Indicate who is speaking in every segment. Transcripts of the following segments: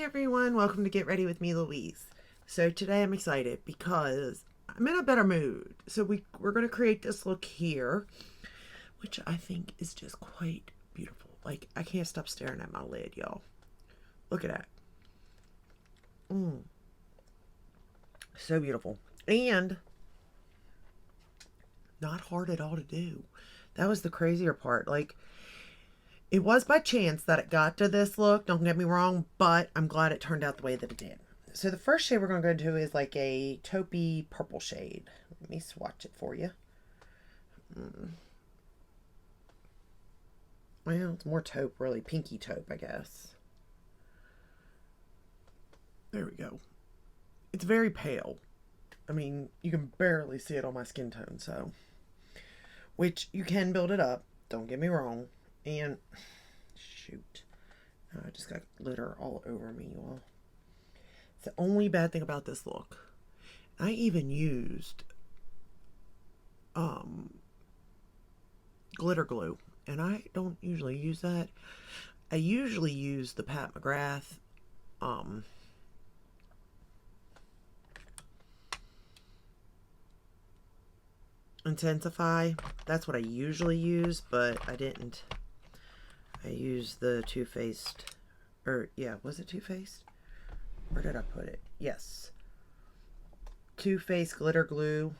Speaker 1: everyone, welcome to Get Ready with me, Louise. So today I'm excited because I'm in a better mood. So we're going to create this look here, which I think is just quite beautiful. Like, I can't stop staring at my lid, y'all. Look at that. So beautiful. And not hard at all to do. That was the crazier part. Like, it was by chance that it got to this look, don't get me wrong, but I'm glad it turned out the way that it did. So the first shade we're going to go to is like a taupey purple shade. Let me swatch it for you. Well, it's more taupe, really. Pinky taupe, I guess. There we go. It's very pale. I mean, you can barely see it on my skin tone, so. Which, you can build it up, don't get me wrong. And, shoot. I just got glitter all over me, y'all. It's the only bad thing about this look. I even used glitter glue, and I don't usually use that. I usually use the Pat McGrath Intensify. That's what I usually use, but I didn't. I used the Too Faced, or yeah, was it Too Faced? Where did I put it? Yes. Too Faced glitter glue.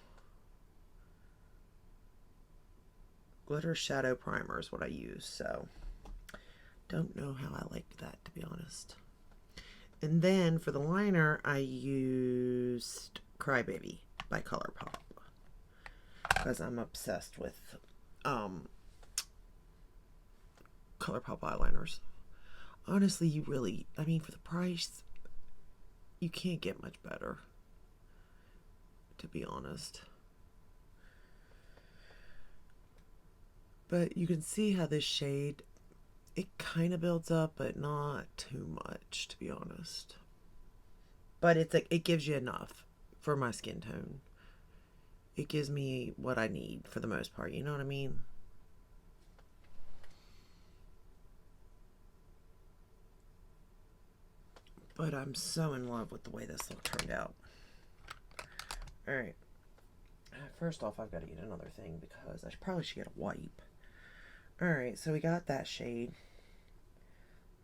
Speaker 1: Glitter shadow primer is what I use, so don't know how I liked that, to be honest. And then for the liner, I used Crybaby by ColourPop because I'm obsessed with ColourPop eyeliners. Honestly, you really, I mean, for the price, you can't get much better, to be honest. But you can see how this shade, it kind of builds up, but not too much, to be honest. But it's like, it gives you enough for my skin tone. It gives me what I need for the most part, you know what I mean? But I'm so in love with the way this look turned out. Alright. First off, I've got to get another thing because I probably should get a wipe. Alright, so we got that shade.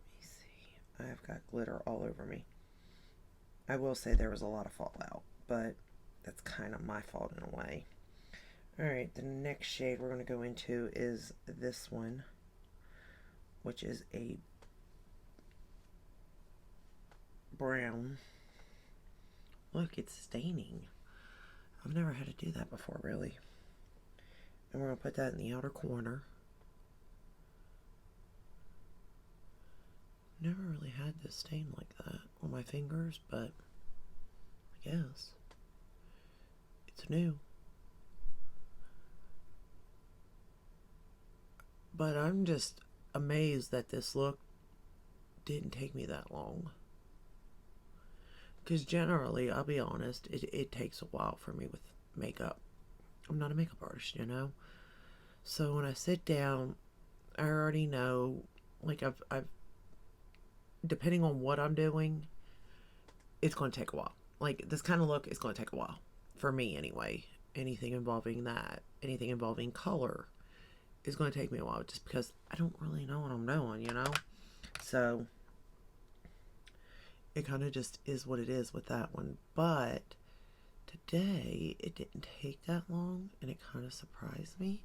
Speaker 1: Let me see. I've got glitter all over me. I will say there was a lot of fallout, but that's kind of my fault in a way. Alright, the next shade we're going to go into is this one, which is a brown. Look, it's staining. I've never had to do that before, really. And we're going to put that in the outer corner. Never really had this stain like that on my fingers, but I guess it's new. But I'm just amazed that this look didn't take me that long. Because generally, I'll be honest, it takes a while for me with makeup. I'm not a makeup artist, you know? So when I sit down, I already know, like I've depending on what I'm doing, it's going to take a while. Like, this kind of look is going to take a while. For me, anyway. Anything involving that, anything involving color is going to take me a while just because I don't really know what I'm doing, you know? So, it kind of just is what it is with that one. But today, it didn't take that long, and it kind of surprised me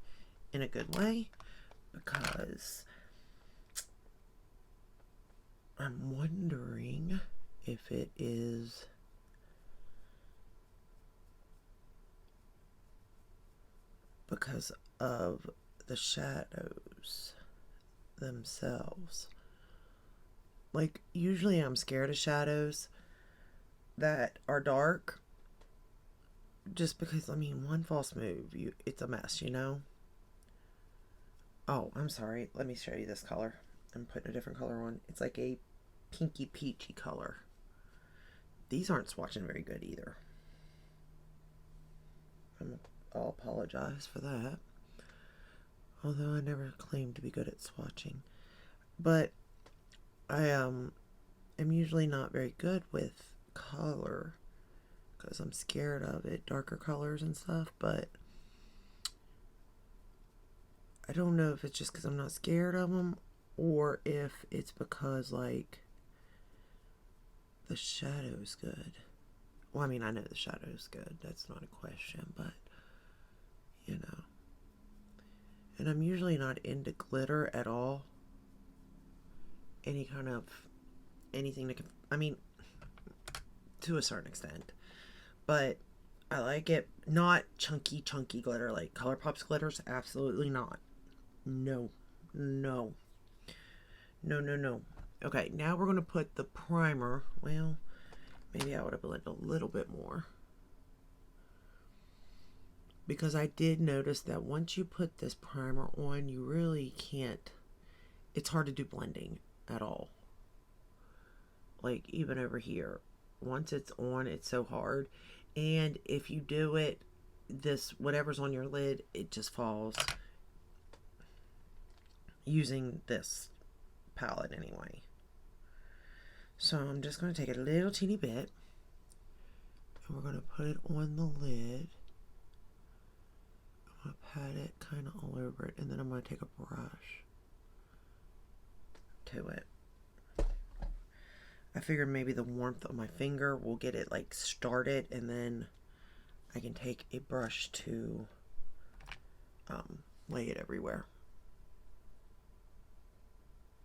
Speaker 1: in a good way because I'm wondering if it is because of the shadows themselves. Like, usually I'm scared of shadows that are dark just because, I mean, one false move, it's a mess, you know? Oh, I'm sorry. Let me show you this color. I'm putting a different color on. It's like a pinky peachy color. These aren't swatching very good either. I'll apologize for that. Although I never claimed to be good at swatching. But I am usually not very good with color because I'm scared of it, darker colors and stuff, but I don't know if it's just because I'm not scared of them or if it's because, like, the shadow's good. Well, I mean, I know the shadow's good. That's not a question, but, you know. And I'm usually not into glitter at all. Any kind of, anything that can, I mean, to a certain extent. But I like it. Not chunky glitter like ColourPop's glitters. Absolutely not. No. No. No, no, no. Okay, now we're going to put the primer. Well, maybe I would have blended a little bit more. Because I did notice that once you put this primer on, you really can't, it's hard to do blending at all. Like, even over here. Once it's on, it's so hard. And if you do it, this, whatever's on your lid, it just falls. Using this palette anyway. So I'm just going to take a little teeny bit. And we're going to put it on the lid. I'm going to pat it kind of all over it. And then I'm going to take a brush to it. I figured maybe the warmth of my finger will get it like started, and then I can take a brush to lay it everywhere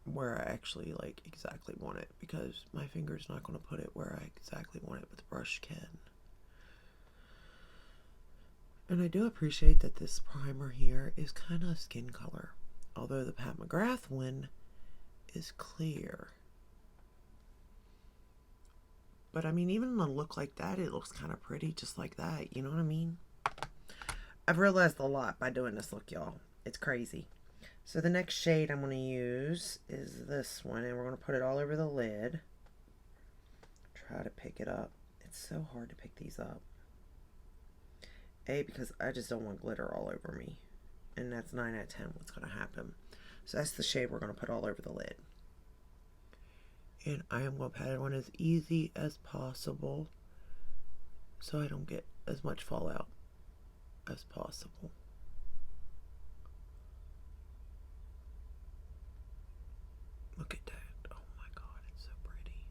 Speaker 1: where I actually like exactly want it, because my finger's not going to put it where I exactly want it, but the brush can. And I do appreciate that this primer here is kind of skin color, although the Pat McGrath one is clear. But I mean, even a look like that, it looks kind of pretty just like that. You know what I mean? I've realized a lot by doing this look, y'all. It's crazy. So the next shade I'm going to use is this one, and we're going to put it all over the lid. Try to pick it up. It's so hard to pick these up. Because I just don't want glitter all over me. And that's 9 out of 10 what's going to happen. So that's the shade we're going to put all over the lid. And I am going to pat it on as easy as possible so I don't get as much fallout as possible. Look at that. Oh my God, it's so pretty.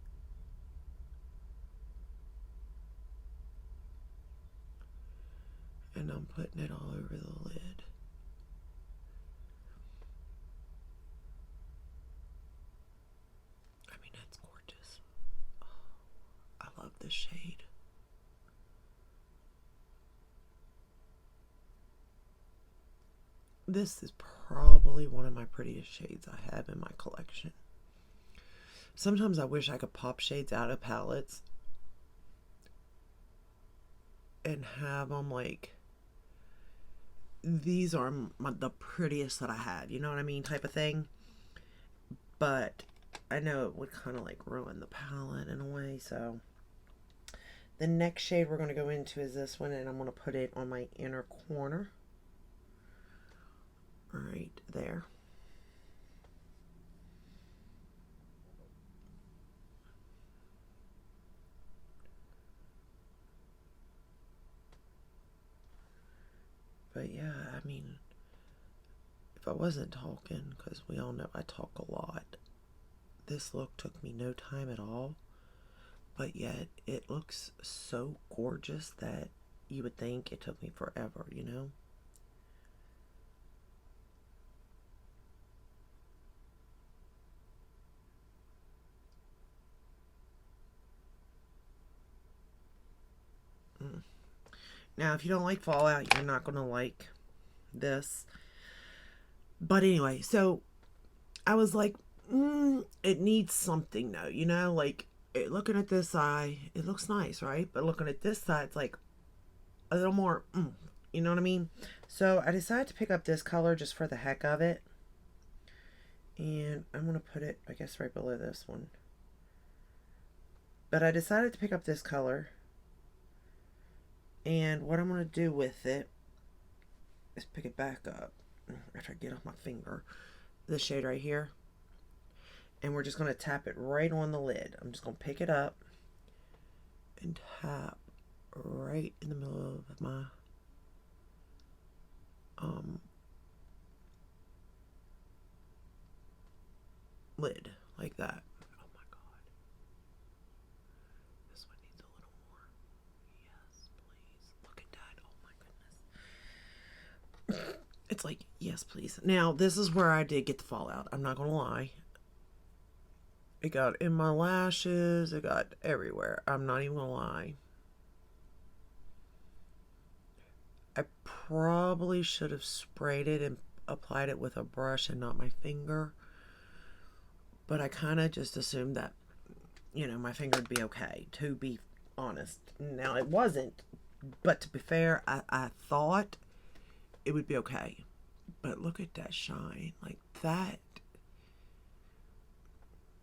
Speaker 1: And I'm putting it all over the lid. I mean, that's gorgeous. Oh, I love this shade. This is probably one of my prettiest shades I have in my collection. Sometimes I wish I could pop shades out of palettes and have them like, these are the prettiest that I had, you know what I mean, type of thing. But I know it would kind of like ruin the palette in a way. So the next shade we're going to go into is this one, and I'm going to put it on my inner corner. Right there. But yeah, I mean, if I wasn't talking, because we all know I talk a lot, this look took me no time at all, but yet it looks so gorgeous that you would think it took me forever, you know? Now, if you don't like fallout, you're not going to like this. But anyway, so I was like, it needs something though, you know? Like, looking at this eye, it looks nice, right? But looking at this side, it's like a little more, you know what I mean? So I decided to pick up this color just for the heck of it. And I'm going to put it, I guess, right below this one. But I decided to pick up this color. And what I'm going to do with it is pick it back up after I get off my finger. This shade right here. And we're just going to tap it right on the lid. I'm just going to pick it up and tap right in the middle of my lid, like that. Oh my god. This one needs a little more. Yes, please. Look at that. Oh my goodness. It's like, yes, please. Now, this is where I did get the fallout. I'm not going to lie. It got in my lashes. It got everywhere. I'm not even going to lie. I probably should have sprayed it and applied it with a brush and not my finger. But I kind of just assumed that, you know, my finger would be okay, to be honest. Now, it wasn't. But to be fair, I thought it would be okay. But look at that shine. Like that.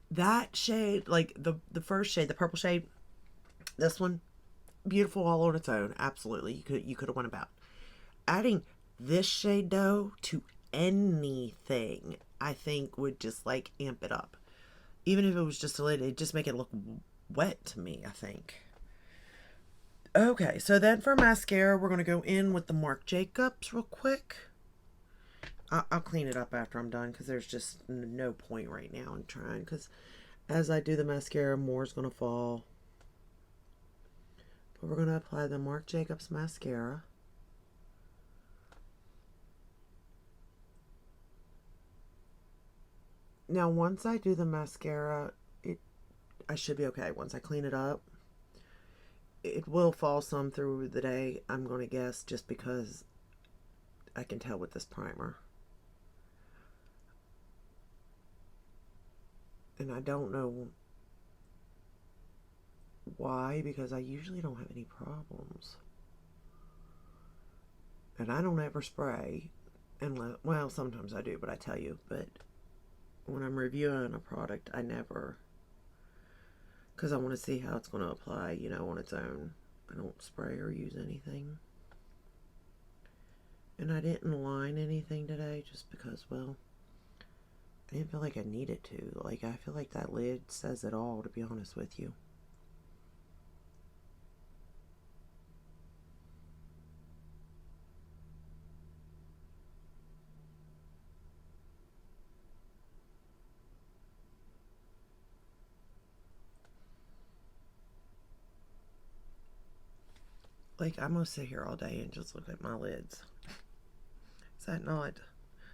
Speaker 1: That shade, like the first shade, the purple shade, this one, beautiful all on its own. Absolutely. You could have went about. Adding this shade though to anything, I think would just like amp it up. Even if it was just a lid, it'd just make it look wet to me, I think. Okay, so then for mascara, we're going to go in with the Marc Jacobs real quick. I'll clean it up after I'm done because there's just no point right now in trying, because as I do the mascara, more is going to fall. But we're going to apply the Marc Jacobs mascara. Now, once I do the mascara, I should be okay. Once I clean it up, it will fall some through the day, I'm going to guess, just because I can tell with this primer. And I don't know why, because I usually don't have any problems. And I don't ever spray, unless, well, sometimes I do, but I tell you, but when I'm reviewing a product, I never, because I want to see how it's going to apply, you know, on its own. I don't spray or use anything. And I didn't line anything today just because, well, I didn't feel like I needed to. Like, I feel like that lid says it all, to be honest with you. Like, I'm going to sit here all day and just look at my lids. Is that not...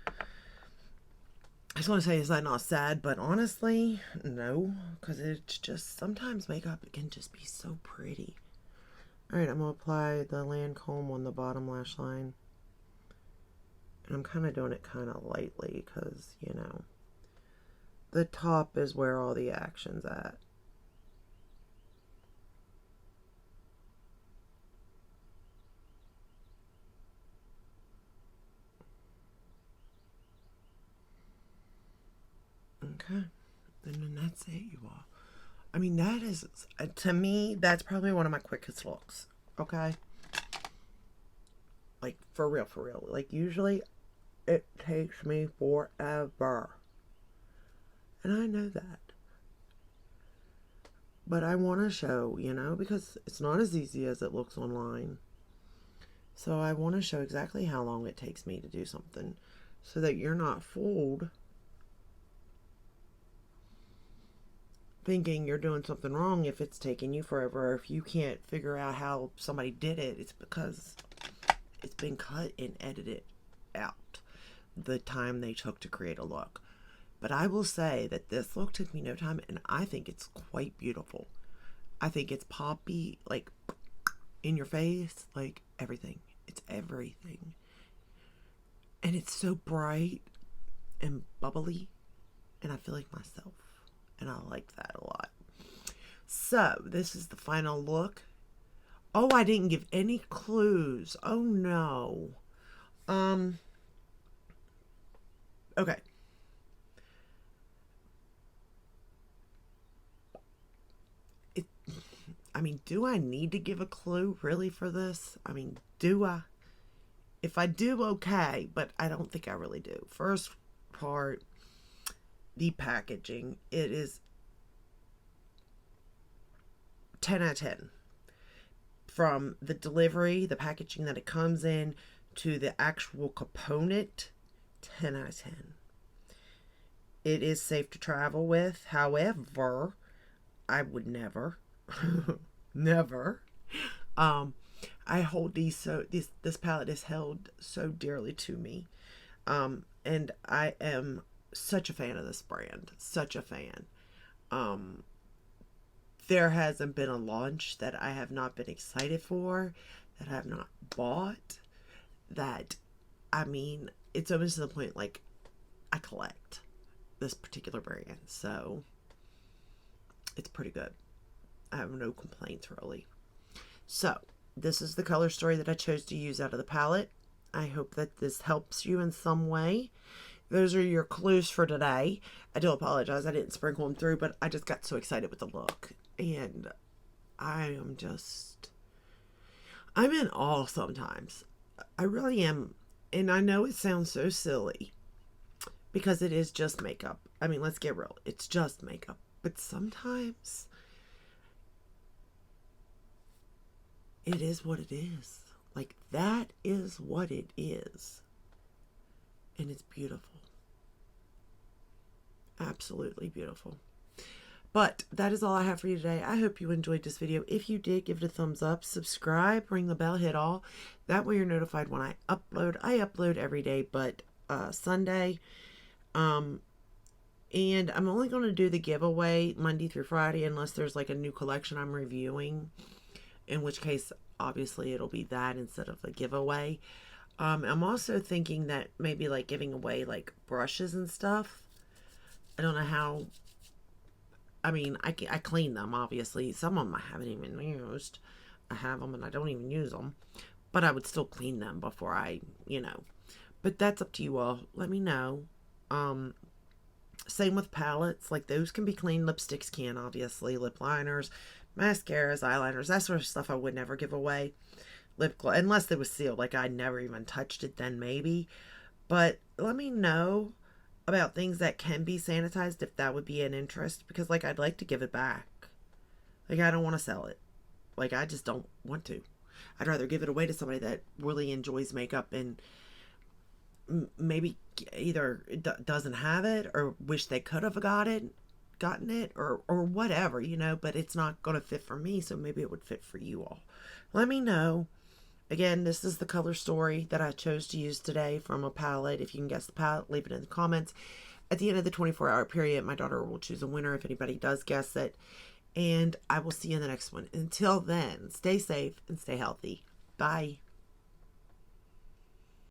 Speaker 1: I just want to say, is that not sad? But honestly, no. Because it's just... Sometimes makeup can just be so pretty. Alright, I'm going to apply the Lancome on the bottom lash line. And I'm kind of doing it kind of lightly because, you know, the top is where all the action's at. Okay, and then that's it, you all. I mean, that is, to me, that's probably one of my quickest looks, okay? Like, for real, for real. Like, usually, it takes me forever. And I know that. But I want to show, you know, because it's not as easy as it looks online. So I want to show exactly how long it takes me to do something so that you're not fooled thinking you're doing something wrong if it's taking you forever, or if you can't figure out how somebody did it. It's because it's been cut and edited out, the time they took to create a look. But I will say that this look took me no time, and I think it's quite beautiful. I think it's poppy, like in your face, like everything. It's everything. And it's so bright and bubbly, and I feel like myself. And I like that a lot. So, this is the final look. Oh, I didn't give any clues. Oh, no. Okay. I mean, do I need to give a clue, really, for this? I mean, do I? If I do, okay, but I don't think I really do. First part, the packaging. It is 10 out of 10. From the delivery, the packaging that it comes in, to the actual component, 10 out of 10. It is safe to travel with. However, I would never, never. I hold these this palette is held so dearly to me. And I am such a fan of this brand. Such a fan. There hasn't been a launch that I have not been excited for, that I have not bought, that, I mean, it's almost to the point, like, I collect this particular brand. So, it's pretty good. I have no complaints, really. So, this is the color story that I chose to use out of the palette. I hope that this helps you in some way. Those are your clues for today. I do apologize, I didn't sprinkle them through, but I just got so excited with the look. And I'm in awe sometimes. I really am. And I know it sounds so silly, because it is just makeup. I mean, let's get real. It's just makeup. But sometimes it is what it is. Like, that is what it is. And it's beautiful. Absolutely beautiful. But that is all I have for you today. I hope you enjoyed this video. If you did, give it a thumbs up, subscribe, ring the bell, hit all. That way you're notified when I upload. I upload every day but Sunday. And I'm only going to do the giveaway Monday through Friday unless there's like a new collection I'm reviewing. In which case, obviously, it'll be that instead of a giveaway. I'm also thinking that maybe like giving away like brushes and stuff. I don't know how. I mean, I clean them, obviously. Some of them I haven't even used. I have them and I don't even use them. But I would still clean them before I, But that's up to you all. Let me know. Same with palettes. Like, those can be cleaned. Lipsticks can, obviously. Lip liners, mascaras, eyeliners, that sort of stuff I would never give away. Lip gloss, unless it was sealed. Like, I never even touched it, then maybe. But let me know about things that can be sanitized if that would be an interest, because like I'd like to give it back. Like, I don't want to sell it. Like, I just don't want to. I'd rather give it away to somebody that really enjoys makeup and maybe either doesn't have it or wish they could have gotten it or whatever, but it's not going to fit for me, so maybe it would fit for you all. Let me know. Again, this is the color story that I chose to use today from a palette. If you can guess the palette, leave it in the comments. At the end of the 24-hour period, my daughter will choose a winner if anybody does guess it. And I will see you in the next one. Until then, stay safe and stay healthy. Bye.